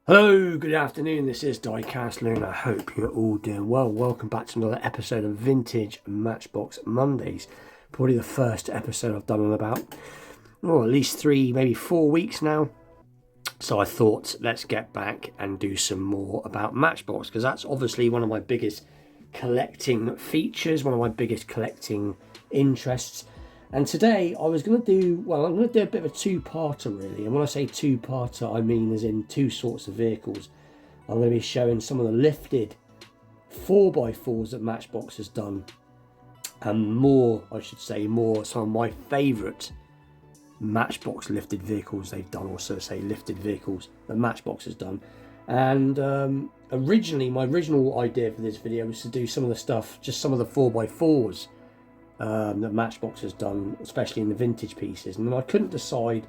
Hello, good afternoon. This is Diecast, and I hope you're all doing well. Welcome back to another episode of Vintage Matchbox Mondays. Probably the first episode I've done in about, at least 3, maybe 4 weeks now. So I thought, let's get back and do some more about Matchbox, because that's obviously one of my biggest collecting features, one of my biggest collecting interests. And today I was going to do, I'm going to do a bit of a two-parter really. And when I say two-parter, I mean as in two sorts of vehicles. I'm going to be showing some of the lifted 4x4s that Matchbox has done. And more, I should say, some of my favourite Matchbox lifted vehicles they've done. Also say lifted vehicles that Matchbox has done. And my original idea for this video was to do some of the stuff, just some of the 4x4s. That Matchbox has done, especially in the vintage pieces, and then I couldn't decide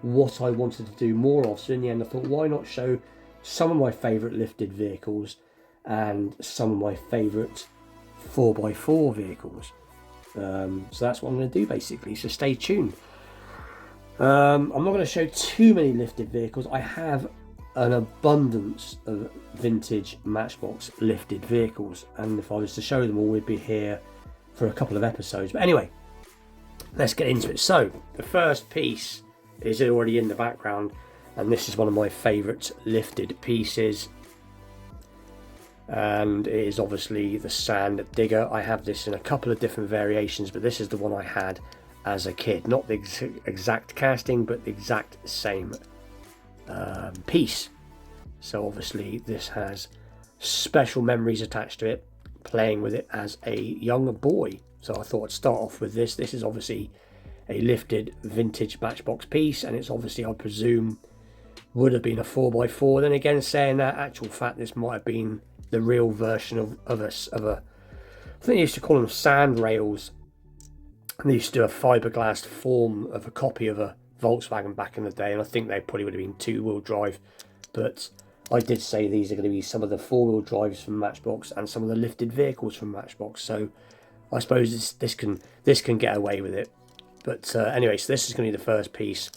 what I wanted to do more of, so in the end I thought, why not show some of my favourite lifted vehicles and some of my favourite 4x4 vehicles. So that's what I'm going to do basically, so stay tuned. I'm not going to show too many lifted vehicles. I have an abundance of vintage Matchbox lifted vehicles, and if I was to show them all, we'd be here for a couple of episodes. But anyway, let's get into it. So the first piece is already in the background, and this is one of my favourite lifted pieces, and it is obviously the Sand Digger. I have this in a couple of different variations, but this is the one I had as a kid. Not the exact casting, but the exact same piece. So obviously this has special memories attached to it, playing with it as a young boy. So I thought I'd start off with this. This is obviously a lifted vintage Matchbox piece, and it's obviously, I presume, would have been a 4x4. Then again, saying that, actual fact, this might have been the real version of a I think they used to call them sand rails, and they used to do a fiberglass form of a copy of a Volkswagen back in the day, and I think they probably would have been 2-wheel drive, but I did say these are going to be some of the 4-wheel drives from Matchbox and some of the lifted vehicles from Matchbox. So I suppose this can get away with it. But anyway, so this is going to be the first piece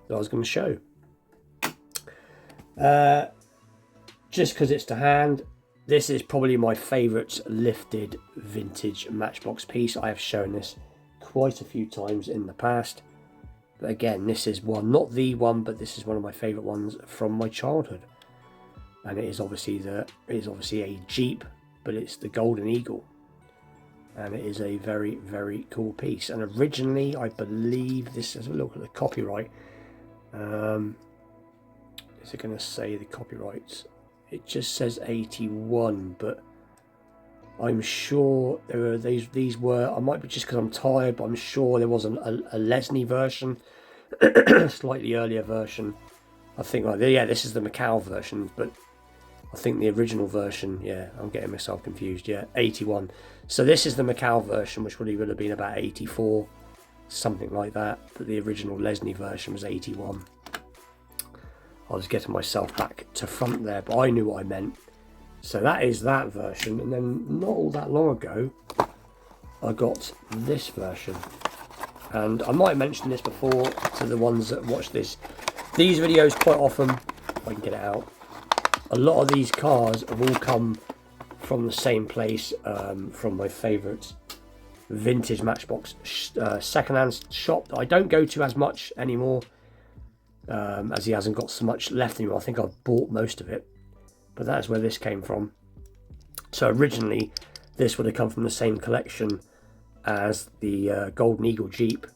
that I was going to show. Just because it's to hand, this is probably my favourite lifted vintage Matchbox piece. I have shown this quite a few times in the past. But again, this is one, not the one, but this is one of my favourite ones from my childhood. And it is obviously a Jeep, but it's the Golden Eagle, and it is a very, very cool piece. And originally, I believe this. Let's have a look at the copyright. Is it going to say the copyright? It just says 81, but I'm sure there were these were. I might be just because I'm tired, but I'm sure there was a Lesney version, slightly earlier version. I think this is the Macau version, but I think the original version, I'm getting myself confused, 81. So this is the Macau version, which probably would have been about 84, something like that. But the original Lesney version was 81. I was getting myself back to front there, but I knew what I meant. So that is that version. And then not all that long ago, I got this version. And I might have mentioned this before to the ones that watch these videos quite often, if I can get it out. A lot of these cars have all come from the same place, from my favourite vintage Matchbox second-hand shop that I don't go to as much anymore, as he hasn't got so much left anymore. I think I've bought most of it, but that's where this came from. So originally, this would have come from the same collection as the Golden Eagle Jeep,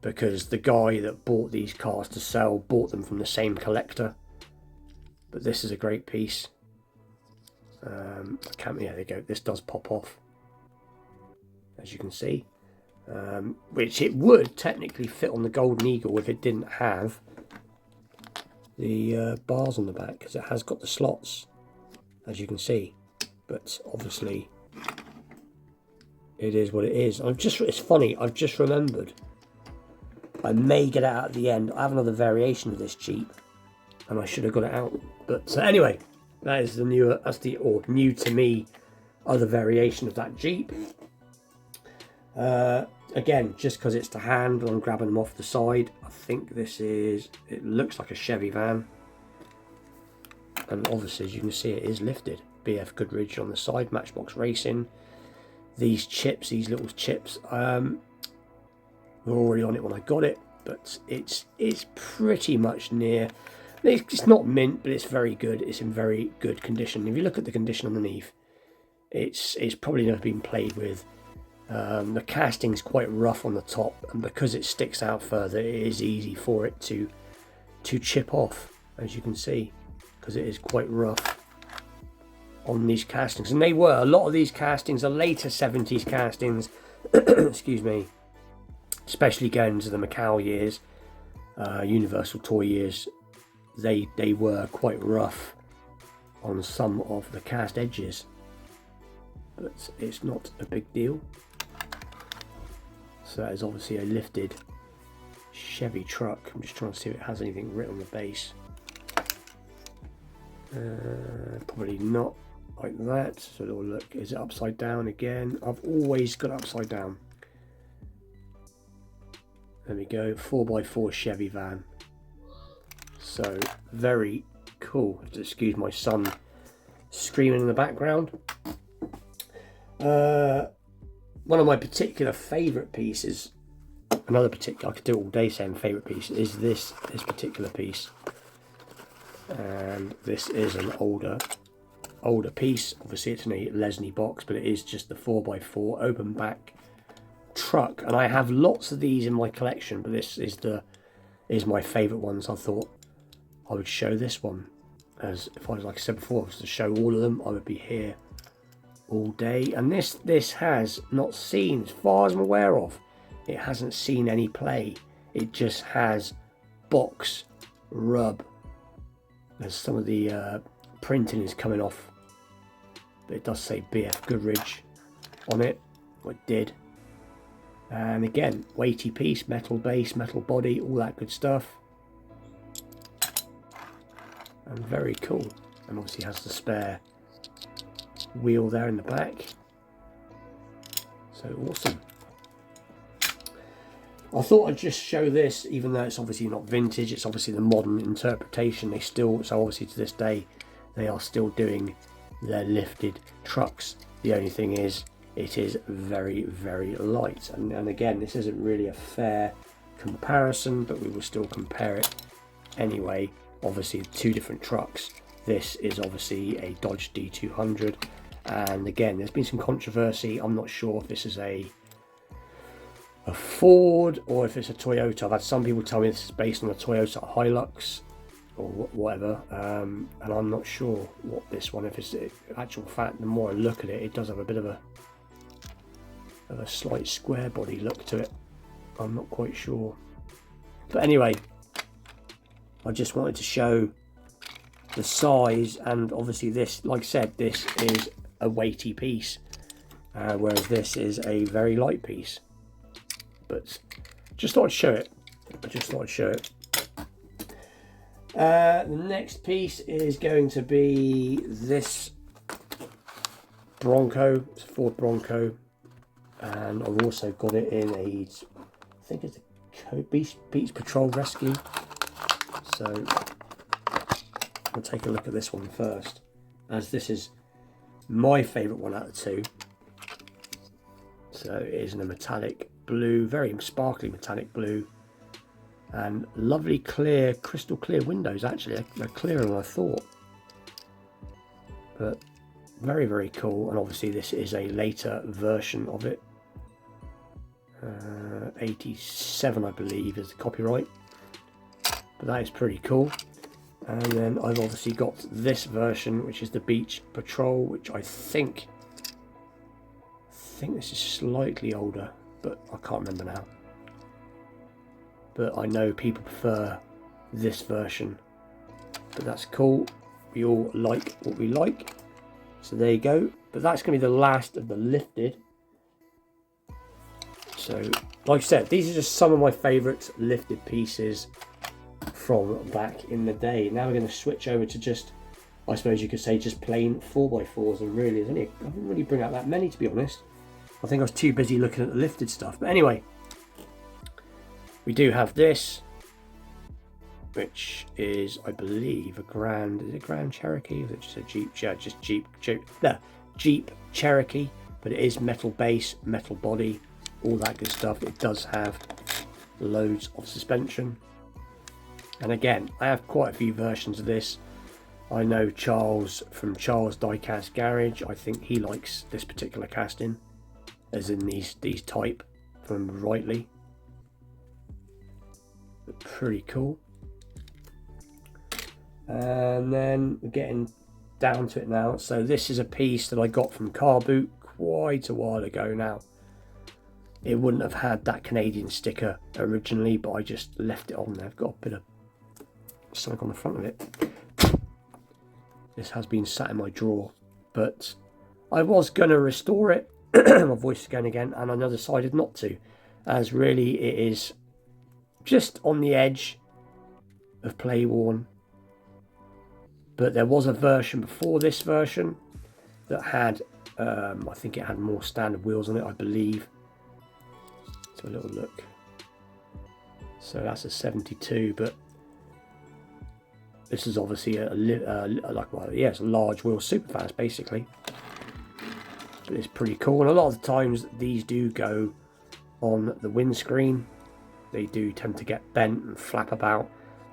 because the guy that bought these cars to sell bought them from the same collector. But this is a great piece. There you go. This does pop off, as you can see, which it would technically fit on the Golden Eagle if it didn't have the bars on the back, because it has got the slots, as you can see. But obviously, it is what it is. It's funny. I've just remembered. I may get it out at the end. I have another variation of this Jeep, and I should have got it out. But anyway, that is new to me, other variation of that Jeep. Again, just because it's to hand, I'm grabbing them off the side. I think it looks like a Chevy van. And obviously, as you can see, it is lifted. BF Goodrich on the side, Matchbox Racing. These chips, these little chips, were already on it when I got it, but it's pretty much near. It's not mint, but it's very good. It's in very good condition. If you look at the condition underneath, it's probably never been played with. The casting's quite rough on the top, and because it sticks out further, it is easy for it to chip off, as you can see, because it is quite rough on these castings. And they were, a lot of these castings are later 70s castings, excuse me, especially going into the Macau years, Universal Toy years. They were quite rough on some of the cast edges, but it's not a big deal. So that is obviously a lifted Chevy truck. I'm just trying to see if it has anything written on the base. Probably not like that. So it'll look, is it upside down again? I've always got it upside down. There we go, 4x4 Chevy van. So very cool. Excuse my son screaming in the background. One of my particular favourite pieces, another particular, I could do all day saying favourite piece, is this particular piece. And this is an older piece. Obviously it's in a Lesney box, but it is just the 4x4 open back truck. And I have lots of these in my collection, but this is my favourite ones. I thought I would show this one, as if I was, like I said before, I was to show all of them, I would be here all day. And this has not seen, as far as I'm aware of, it hasn't seen any play. It just has box rub. There's some of the printing is coming off, but it does say BF Goodrich on it, or it did. And again, weighty piece, metal base, metal body, all that good stuff. And very cool. And obviously has the spare wheel there in the back. So awesome. I thought I'd just show this, even though it's obviously not vintage, it's obviously the modern interpretation. They still, so obviously to this day, they are still doing their lifted trucks. The only thing is, it is very, very light. And again, this isn't really a fair comparison, but we will still compare it anyway. Obviously, two different trucks. This is obviously a Dodge D200. And again, there's been some controversy. I'm not sure if this is a Ford or if it's a Toyota. I've had some people tell me this is based on a Toyota Hilux or whatever, and I'm not sure what this one, if it's actual fact. The more I look at it, it does have a bit of a slight square body look to it. I'm not quite sure, but anyway, I just wanted to show the size. And obviously this, like I said, this is a weighty piece, whereas this is a very light piece. But just thought I'd show it. The next piece is going to be this Bronco. It's a Ford Bronco, and I've also got it in a, I think it's a Beach Patrol Rescue. So we'll take a look at this one first, as this is my favourite one out of the two. So it is in a metallic blue, very sparkly metallic blue, and lovely clear, crystal clear windows. Actually, they're clearer than I thought, but very, very cool. And obviously this is a later version of it. 87 I believe is the copyright, but that is pretty cool. And then I've obviously got this version, which is the Beach Patrol, which I think this is slightly older, but I can't remember now. But I know people prefer this version, but that's cool. We all like what we like, so there you go. But that's going to be the last of the lifted. So like I said, these are just some of my favourite lifted pieces from back in the day. Now we're going to switch over to just, I suppose you could say, just plain 4x4s. And really, I didn't really bring out that many, to be honest. I think I was too busy looking at the lifted stuff. But anyway, we do have this. which is, I believe, a Grand, is it Grand Cherokee? Or is it just a Jeep? Yeah, just Jeep Cherokee, but it is metal base, metal body, all that good stuff. It does have loads of suspension. And again, I have quite a few versions of this. I know Charles from Charles Diecast Garage, I think he likes this particular casting, as in these type from Rightly. But pretty cool. And then we're getting down to it now. So this is a piece that I got from Car Boot quite a while ago now. It wouldn't have had that Canadian sticker originally, but I just left it on there. I've got a bit of something on the front of it. This has been sat in my drawer, but I was going to restore it. My voice is going again, and I decided not to, as really it is just on the edge of play worn. But there was a version before this version that had, I think it had more standard wheels on it, I believe. Let's have a little look. So that's a 72, but this is obviously it's a large wheel super fast basically. But it's pretty cool, and a lot of the times these do go on the windscreen. They do tend to get bent and flap about.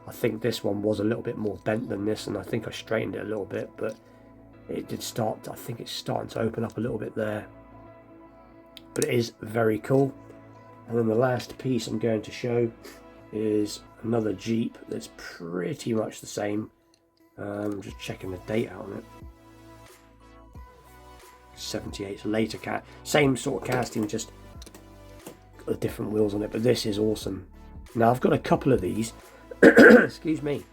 I think this one was a little bit more bent than this, and I think I straightened it a little bit, but it did start, I think it's starting to open up a little bit there. But it is very cool. And then the last piece I'm going to show is another Jeep that's pretty much the same. I'm just checking the date out on it. 78, later same sort of casting, just got different wheels on it, but this is awesome. Now I've got a couple of these. Excuse me.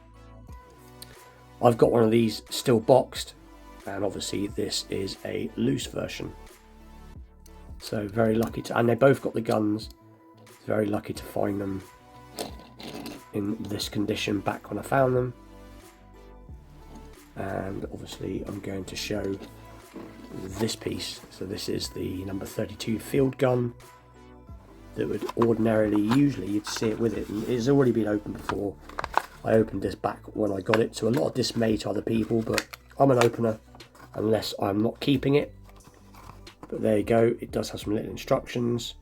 I've got one of these still boxed, and obviously this is a loose version. So very lucky to, and they both got the guns. Very lucky to find them in this condition back when I found them. And obviously I'm going to show this piece. So this is the number 32 field gun that would ordinarily, usually you'd see it with it, and it's already been opened before. I opened this back when I got it, to a lot of dismay to other people, but I'm an opener unless I'm not keeping it. But there you go, it does have some little instructions,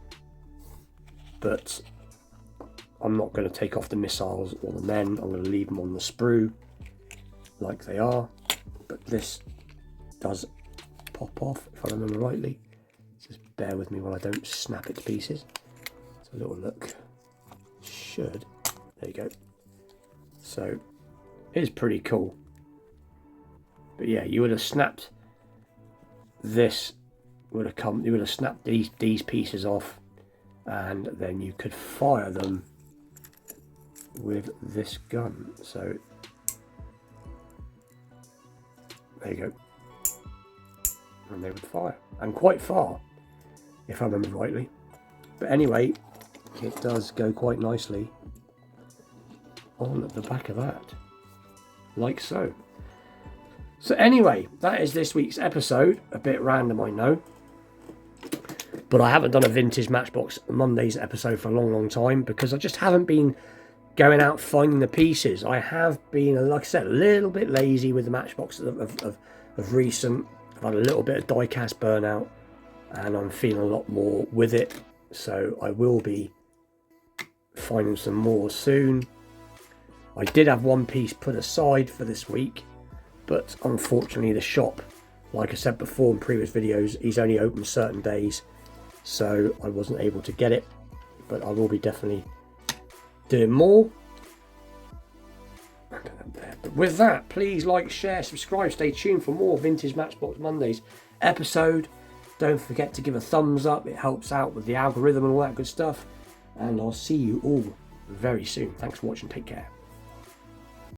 but I'm not going to take off the missiles or the men. I'm going to leave them on the sprue like they are, but this does pop off if I remember rightly. Just bear with me while I don't snap it to pieces. A little look, should, there you go. So it is pretty cool, but yeah, you would have snapped this, you would have snapped these pieces off, and then you could fire them with this gun. So there you go, and they would fire, and quite far if I remember rightly. But anyway, it does go quite nicely on the back of that, like so. So anyway, that is this week's episode. A bit random, I know, but I haven't done a vintage Matchbox Mondays episode for a long time because I just haven't been going out finding the pieces. I have been, like I said, a little bit lazy with the Matchbox of recent. I've had a little bit of diecast burnout, and I'm feeling a lot more with it, so I will be finding some more soon. I did have one piece put aside for this week, but unfortunately the shop, like I said before in previous videos, he's only open certain days, so I wasn't able to get it, but I will be definitely doing more. But with that, please like, share, subscribe, stay tuned for more Vintage Matchbox Mondays episode. Don't forget to give a thumbs up, it helps out with the algorithm and all that good stuff. And I'll see you all very soon. Thanks for watching, take care.